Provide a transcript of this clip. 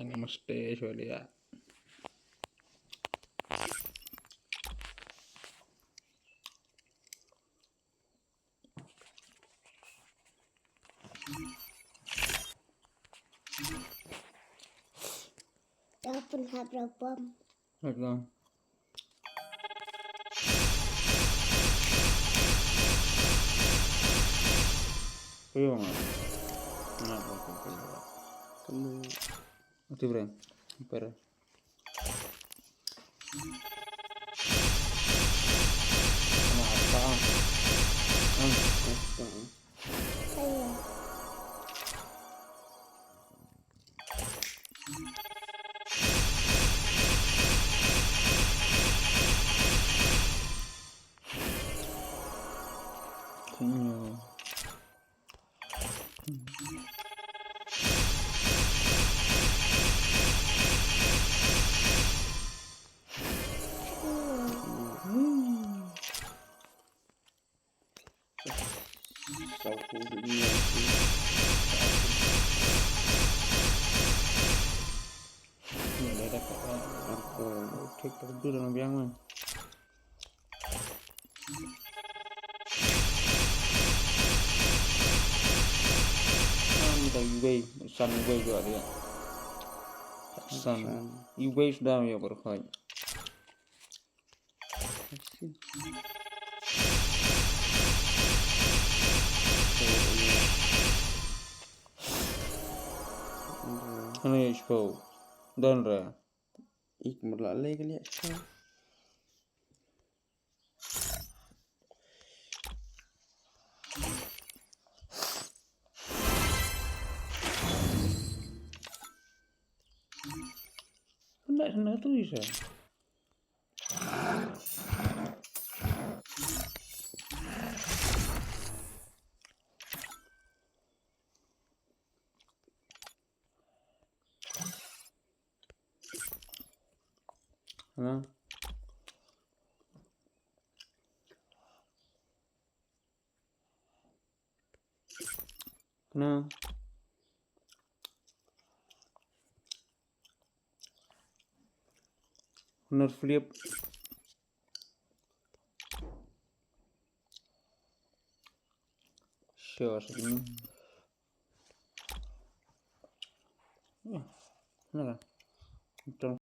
Namaste Shwalya. Walaupun habrabam. Welcome. Ayo nggak? Kenapa kok keluar? Kamu Itu bre, per. Kenapa? apa? Ayo. Senyum. Saku dunia itu Ini ada kayak apa? cek terdu dalam biang mah. Minta giveaway, sun giveaway juga dia. Sun, giveaway sudah ya berkait. Khasi. Ini expo, dan re. Ik merlalai kali ya. Enggak tuh bisa. Nah. Nah. Bener flip. Sure segini. Bener kan?